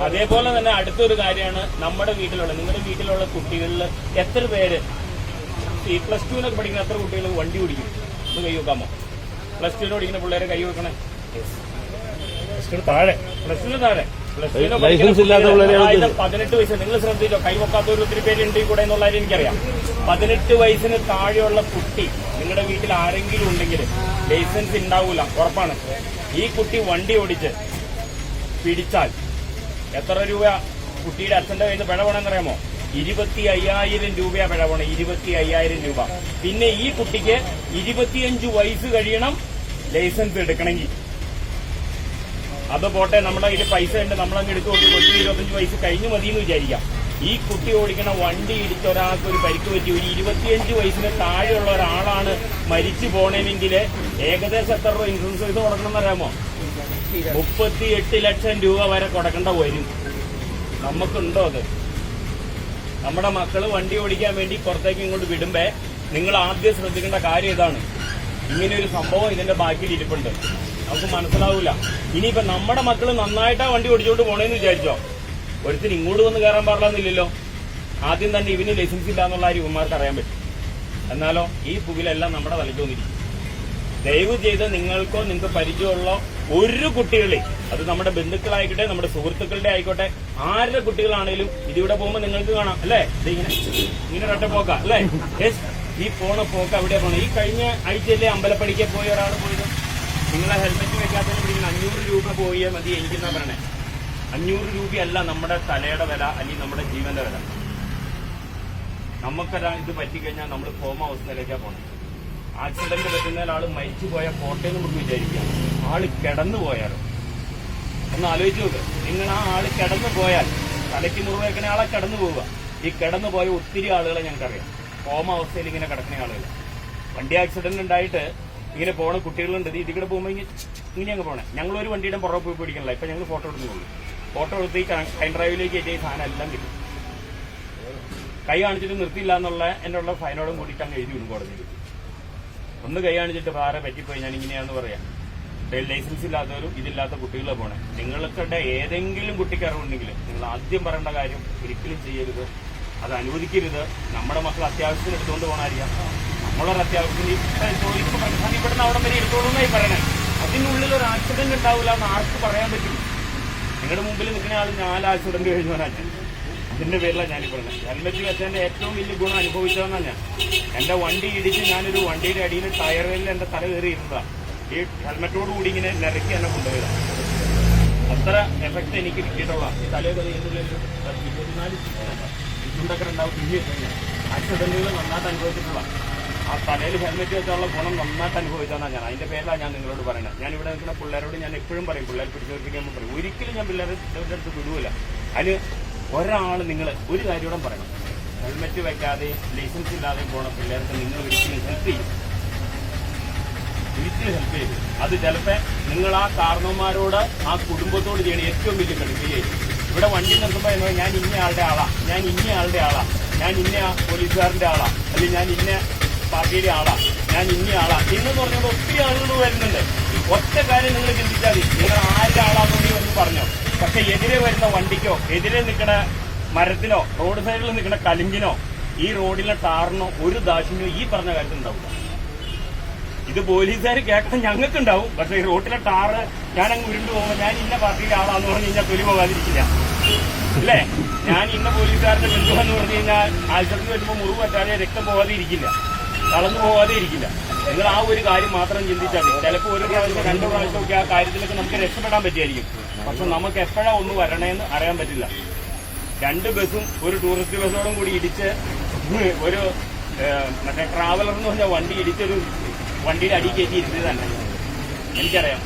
അതേപോലെ തന്നെ അടുത്തൊരു കാര്യമാണ് നമ്മുടെ വീട്ടിലുള്ള നിങ്ങളുടെ വീട്ടിലുള്ള കുട്ടികളിൽ എത്ര പേര് ഈ പ്ലസ് ടുവിനൊക്കെ പഠിക്കുന്ന എത്ര കുട്ടികൾ വണ്ടി ഓടിക്കും? ഒന്ന് കൈ വെക്കാമോ? പ്ലസ് ടുവിന് പഠിക്കുന്ന പിള്ളേരെ കൈ വെക്കണേ. താഴെ പ്ലസ് ടുവിന് താഴെ ലൈസൻസ് ഇല്ലാത്ത 18 വയസ്സ്. നിങ്ങൾ ശ്രദ്ധിച്ചോ, കൈവക്കാത്തവർ ഒത്തിരി പേരുണ്ട് കൂടെ എന്നുള്ള കാര്യം എനിക്കറിയാം. 18 വയസ്സിന് താഴെയുള്ള കുട്ടി നിങ്ങളുടെ വീട്ടിൽ ആരെങ്കിലും ഉണ്ടെങ്കിൽ ലൈസൻസ് ഉണ്ടാവൂല, ഉറപ്പാണ്. ഈ കുട്ടി വണ്ടി ഓടിച്ച് പിടിച്ചാൽ എത്ര രൂപ കുട്ടിയുടെ അച്ഛന്റെ കയ്യിൽ നിന്ന് പിഴ വേണമെന്നറിയാമോ? 25,000 രൂപയാ പിഴ വേണം. 25,000 രൂപ. പിന്നെ ഈ കുട്ടിക്ക് 25 വയസ്സ് കഴിയണം ലൈസൻസ് എടുക്കണമെങ്കിൽ. അത് പോട്ടെ, നമ്മുടെ കയ്യിൽ പൈസ ഉണ്ട്, നമ്മളങ്ങ് എടുത്തു കൊടുത്ത് കൊച്ചിന് 25 വയസ്സ് കഴിഞ്ഞു മതിയെന്ന് വിചാരിക്കാം. ഈ കുട്ടി ഓടിക്കണ വണ്ടി ഇടിച്ച ഒരാൾക്ക് ഒരു പരിക്ക് പറ്റി ഒരു 25 വയസ്സിന് താഴെയുള്ള ഒരാളാണ് മരിച്ചു പോകണമെങ്കിൽ ഏകദേശം എത്ര രൂപ ഇൻഷുറൻസ് പൈസ കൊടുക്കണമെന്ന് അറിയാമോ? 38 ലക്ഷം രൂപ വരെ കൊടുക്കേണ്ട വരും. നമുക്കുണ്ടോ അത്? നമ്മുടെ മക്കള് വണ്ടി ഓടിക്കാൻ വേണ്ടി പുറത്തേക്ക് ഇങ്ങോട്ട് വിടുമ്പോ നിങ്ങൾ ആദ്യം ശ്രദ്ധിക്കേണ്ട കാര്യം ഇതാണ്. ഇങ്ങനെയൊരു സംഭവം ഇതിന്റെ ബാക്കിൽ ഇരിപ്പുണ്ട്, നമുക്ക് മനസ്സിലാവൂല. ഇനിയിപ്പോ നമ്മുടെ മക്കള് നന്നായിട്ടാ വണ്ടി ഓടിച്ചോണ്ട് പോണേന്ന് വിചാരിച്ചോ, ഒരുത്തിന് ഇങ്ങോട്ട് വന്ന് കയറാൻ പാടില്ലെന്നില്ലല്ലോ. ആദ്യം തന്നെ ഇവന് ലൈസൻസ് ഇല്ല എന്നുള്ള കാര്യം ഇവന്മാർക്ക് അറിയാൻ പറ്റും. എന്നാലോ ഈ പുകിലെല്ലാം നമ്മുടെ തലയ്ക്ക് വന്നിരിക്കും. ദയവ് ചെയ്ത് നിങ്ങൾക്കോ നിങ്ങൾക്ക് പരിചയമുള്ള ഒരു കുട്ടികളെ, അത് നമ്മുടെ ബന്ധുക്കളായിക്കോട്ടെ നമ്മുടെ സുഹൃത്തുക്കളുടെ ആയിക്കോട്ടെ, ആരുടെ കുട്ടികളാണേലും ഇതിവിടെ പോകുമ്പോൾ നിങ്ങൾക്ക് കാണാം അല്ലേ, ഇങ്ങനെ ഒറ്റ പോക്ക അല്ലേ? ഈ പോണ പോക്ക് എവിടെ പോണം? ഈ കഴിഞ്ഞ ആഴ്ചയിലെ അമ്പലപ്പടിക്ക് പോയ ഒരാൾ പോയത് നിങ്ങളെ ഹെൽമെറ്റ് വെക്കാത്തതിന് പിടിക്കുന്ന 500 രൂപ പോയാൽ മതി എനിക്കെന്നാ പറയണേ. 500 രൂപയല്ല നമ്മുടെ തലയുടെ വില, അല്ലെങ്കിൽ നമ്മുടെ ജീവന്റെ വില. നമുക്കൊരാ ഇത് പറ്റിക്കഴിഞ്ഞാൽ നമ്മൾ കോമ അവസ്ഥയിലേക്കാ പോകണം. ആക്സിഡന്റ് പറ്റുന്ന ഒരാൾ മരിച്ചു പോയാൽ പോട്ടെ നമുക്ക് വിചാരിക്കാം, ആള് കിടന്നു പോയാലോ? ഒന്ന് ആലോചിച്ച് നോക്ക്. നിങ്ങൾ ആ ആള് കിടന്നു പോയാൽ, തലയ്ക്ക് മുറിവേക്കണ ആളെ കിടന്നു പോവുക. ഈ കിടന്നു പോയ ഒത്തിരി ആളുകളെ ഞങ്ങൾക്കറിയാം, കോമ അവസ്ഥയിൽ ഇങ്ങനെ കിടക്കുന്ന ആളുകൾ. വണ്ടി ആക്സിഡന്റ് ഉണ്ടായിട്ട് ഇങ്ങനെ പോണ കുട്ടികളുണ്ട്. ഇതിവിടെ പോകുമ്പോൾ ഇങ്ങനെ അങ്ങ് പോണേ. ഞങ്ങളൊരു വണ്ടിയുടെ പുറകെ പോയി പിടിക്കണില്ല. ഇപ്പൊ ഞങ്ങൾ ഫോട്ടോ എടുക്കുന്നുള്ളൂ. ഫോട്ടോ എടുത്ത് ഈ കൈൻ ഡ്രൈവിലേക്ക് എത്തിയ സാധനം എല്ലാം കിട്ടും. കൈ കാണിച്ചിട്ട് നിർത്തിയില്ല എന്നുള്ള എൻ്റെ ഉള്ള ഫൈനോടും കൂടിയിട്ട് അങ്ങ് എഴുതി വിടും കോടതിയിൽ. ഒന്ന് കൈ കാണിച്ചിട്ട് വേറെ പറ്റിപ്പോയി ഞാൻ ഇങ്ങനെയാണെന്ന് പറയാം. ലൈസൻസ് ഇല്ലാത്തവരും ഇതില്ലാത്ത കുട്ടികളെ പോണേ. നിങ്ങൾക്കിടെ ഏതെങ്കിലും കുട്ടിക്ക് അറിവുണ്ടെങ്കിൽ നിങ്ങൾ ആദ്യം പറയേണ്ട കാര്യം ഒരിക്കലും ചെയ്യരുത്, അത് അനുവദിക്കരുത്. നമ്മുടെ മക്കൾ അത്യാവശ്യത്തിന് എടുത്തുകൊണ്ട് പോകാനറിയാം. നമ്മളൊരു അത്യാവശ്യത്തിന് ഇവിടുന്ന് അവിടെ വരെ എടുത്തോളൂന്നായി പറയണേ. അതിനുള്ളിൽ ഒരു ആക്സിഡന്റ് ഉണ്ടാവില്ല എന്ന് ആർക്ക് പറയാൻ പറ്റും? നിങ്ങളുടെ മുമ്പിൽ നിൽക്കുന്ന ആൾ 4 ആക്സിഡന്റ് കഴിഞ്ഞവനാണ്. അതിന്റെ പേരിലാണ് ഞാനീ പറഞ്ഞത്. ഹെൽമെറ്റ് വെച്ചതിന്റെ ഏറ്റവും വലിയ ഗുണം അനുഭവിച്ചതെന്നാണ് ഞാൻ. എന്റെ വണ്ടി ഇടിച്ച് ഞാനൊരു വണ്ടിയുടെ അടിയിൽ ടയറിൽ എന്റെ തല കയറി ഇരുന്നതാണ്. ഈ ഹെൽമെറ്റോട് കൂടി ഇങ്ങനെ നിരക്കി എന്നെ കൊണ്ടുപോയതാണ്. അത്ര എഫക്ട് എനിക്ക് കിട്ടിയിട്ടുള്ള ഈ തലയൊക്കെ 24 ചുണ്ടൊക്കെ ഉണ്ടാവും. ആക്സിഡന്റുകൾ നന്നായിട്ട് അനുഭവിച്ചിട്ടുള്ള ആ തലയിൽ ഹെൽമെറ്റ് വെച്ചുള്ള ഗുണം നന്നായിട്ട് അനുഭവിച്ചതാണ് ഞാൻ. അതിന്റെ പേരിലാണ് ഞാൻ നിങ്ങളോട് പറയുന്നത്. ഞാൻ ഇവിടെ നിൽക്കുന്ന പിള്ളേരോട് ഞാൻ എപ്പോഴും പറയും, പിള്ളേർ പിടിച്ചോർപ്പിക്കാൻ പറയും. ഒരിക്കലും ഞാൻ പിള്ളേരുടെ അടുത്ത് വിടുവില്ല. അതിന് ഒരാൾ നിങ്ങൾ ഒരു കാര്യം പറയണം, ഹെൽമെറ്റ് വെക്കാതെ ലൈസൻസ് ഇല്ലാതെ പോണ പിള്ളേർക്ക് നിങ്ങൾ ഒരിക്കലും ഹെൽപ്പ് ചെയ്യും, ഒരിക്കലും ഹെൽപ്പ് ചെയ്യും. അത് ചിലപ്പോൾ നിങ്ങൾ ആ കാരണവന്മാരോട് ആ കുടുംബത്തോട് ചെയ്യണ ഏറ്റവും വലിയ കടുപ്പിയായിരിക്കും. ഇവിടെ വണ്ടി നിർത്തുമ്പോൾ ഞാൻ ഇന്ന ആളുടെ ആളാ, ഞാൻ ഇന്ന ആളുടെ ആളാ, ഞാൻ ഇന്ന പോലീസുകാരന്റെ ആളാ, അല്ലെങ്കിൽ ഞാൻ ഇന്ന പാർട്ടിയുടെ ആളാ, ഞാൻ ഇന്ന ആളാ എന്ന് പറഞ്ഞുകൊണ്ട് ഒത്തിരി ആളുകൾ വരുന്നുണ്ട്. ഒറ്റ കാര്യം നിങ്ങൾ ചിന്തിച്ചാൽ മതി, നിങ്ങൾ ആരുടെ ആളാണെന്ന് ഒന്ന് പറഞ്ഞോ. പക്ഷെ എതിരെ വരുന്ന വണ്ടിക്കോ എതിരെ നിൽക്കുന്ന മരത്തിനോ റോഡ് സൈഡിൽ നിൽക്കുന്ന കലിങ്കിനോ ഈ റോഡിലെ ടാറിനോ ഒരു ദാക്ഷിണ്യോ ഈ പറഞ്ഞ കാര്യത്തിൽ ഉണ്ടാവില്ല. ഇത് പോലീസുകാർ കേൾക്കാൻ ഞങ്ങൾക്കുണ്ടാവും. പക്ഷെ ഈ റോഡിലെ ടാറ് ഞാനങ്ങ് ഉരുണ്ടു പോകുമ്പോൾ ഞാൻ ഇന്ന പാർട്ടിയുടെ ആളാന്ന് പറഞ്ഞു കഴിഞ്ഞാൽ തൊലി പോകാതിരിക്കില്ല അല്ലേ? ഞാൻ ഇന്ന പോലീസുകാരന്റെ ബന്ധുവെന്ന് പറഞ്ഞു കഴിഞ്ഞാൽ ആശുപത്രി വരുമ്പോൾ മുറിവ് പറ്റാതെ രക്തം പോകാതെ ഇരിക്കില്ല, തളർന്നു പോകാതെ ഇരിക്കില്ല. നിങ്ങൾ ആ ഒരു കാര്യം മാത്രം ചിന്തിച്ചാൽ മതി. ചിലപ്പോൾ 1 പ്രാവശ്യം 2 പ്രാവശ്യമൊക്കെ ആ കാര്യത്തിലൊക്കെ നമുക്ക് രക്ഷപ്പെടാൻ പറ്റിയായിരിക്കും. പക്ഷെ നമുക്ക് എപ്പോഴാ ഒന്ന് വരണേന്ന് അറിയാൻ പറ്റില്ല. 2 ബസ്സും ഒരു ടൂറിസ്റ്റ് ബസ്സോടും കൂടി ഇടിച്ച് ഒരു മറ്റേ ട്രാവലർ എന്ന് പറഞ്ഞ വണ്ടി ഇടിച്ചൊരു വണ്ടിയുടെ അടി കയറ്റി ഇരുന്നത് തന്നെ എനിക്കറിയാം.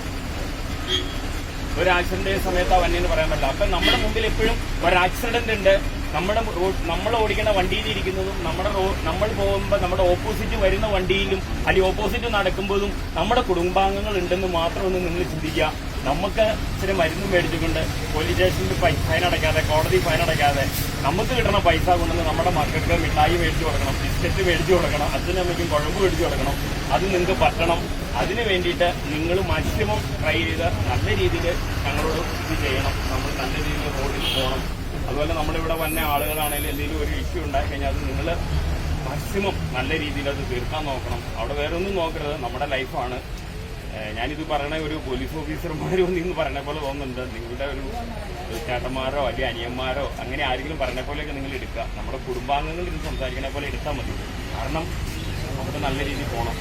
ഒരു ആക്സിഡന്റ് സമയത്ത് ആ വണ്ടിയെന്ന് പറയാൻ പറ്റില്ല. അപ്പൊ നമ്മുടെ മുമ്പിൽ എപ്പോഴും ഒരു ആക്സിഡന്റ് ഉണ്ട്. നമ്മൾ ഓടിക്കുന്ന വണ്ടിയിൽ ഇരിക്കുന്നതും നമ്മൾ പോകുമ്പോൾ നമ്മുടെ ഓപ്പോസിറ്റ് വരുന്ന വണ്ടിയിലും അല്ലെങ്കിൽ ഓപ്പോസിറ്റ് നടക്കുമ്പോഴും നമ്മുടെ കുടുംബാംഗങ്ങൾ ഉണ്ടെന്ന് മാത്രം ഒന്ന് നിങ്ങൾ ചിന്തിക്കുക. നമുക്ക് ഇച്ചിരി മരുന്നും മേടിച്ചുകൊണ്ട് പോലീസ് സ്റ്റേഷനിൽ ഫൈൻ അടയ്ക്കാതെ, കോടതി ഫൈൻ അടയ്ക്കാതെ നമുക്ക് കിട്ടുന്ന പൈസ കൊണ്ടുവന്ന് നമ്മുടെ മക്കൾക്ക് മിഠായി മേടിച്ചു കൊടുക്കണം, ബിസ്ക്കറ്റ് മേടിച്ചു കൊടുക്കണം, അച്ഛനമ്മയ്ക്കും കുഴമ്പ് മേടിച്ചു കൊടുക്കണം. അത് നിങ്ങൾക്ക് പറ്റണം. അതിന് വേണ്ടിയിട്ട് നിങ്ങൾ മാക്സിമം ട്രൈ ചെയ്ത് നല്ല രീതിയിൽ ഞങ്ങളോട് ഇത് ചെയ്യണം. നമ്മൾ നല്ല രീതിയിൽ റോഡിൽ പോകണം. അതുപോലെ നമ്മളിവിടെ വന്ന ആളുകളാണെങ്കിലും എന്തെങ്കിലും ഒരു ഇഷ്യൂ ഉണ്ടായി കഴിഞ്ഞാൽ അത് നിങ്ങൾ മാക്സിമം നല്ല രീതിയിൽ അത് തീർക്കാൻ നോക്കണം. അവിടെ വേറെ ഒന്നും നോക്കരുത്, നമ്മുടെ ലൈഫാണ്. ഞാനിത് പറയണ ഒരു പോലീസ് ഓഫീസർമാരോ എന്ന് പറഞ്ഞ പോലെ തോന്നുന്നുണ്ട്. നിങ്ങളുടെ ഒരു ചേട്ടന്മാരോ അല്ലെങ്കിൽ അനിയന്മാരോ അങ്ങനെ ആരെങ്കിലും പറഞ്ഞ പോലെയൊക്കെ നിങ്ങൾ എടുക്കുക. നമ്മുടെ കുടുംബാംഗങ്ങൾ ഇത് സംസാരിക്കണ പോലെ എടുത്താൽ മതി. കാരണം നമുക്ക് നല്ല രീതിയിൽ പോകണം,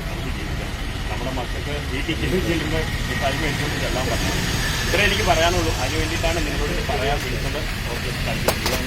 നമുക്ക് ജീവിക്കാം. നമ്മുടെ മക്കൾക്ക് വീട്ടിൽ ചെല്ലുമ്പോൾ മിഠായി മേടിച്ചുകൊണ്ട് ചെല്ലാൻ പറ്റണം. ഇത്രേ എനിക്ക് പറയാനുള്ളൂ. അതിന് വേണ്ടിയിട്ടാണ് നിങ്ങളോട് പറയാൻ വിളിച്ചത്. Okay, thank you.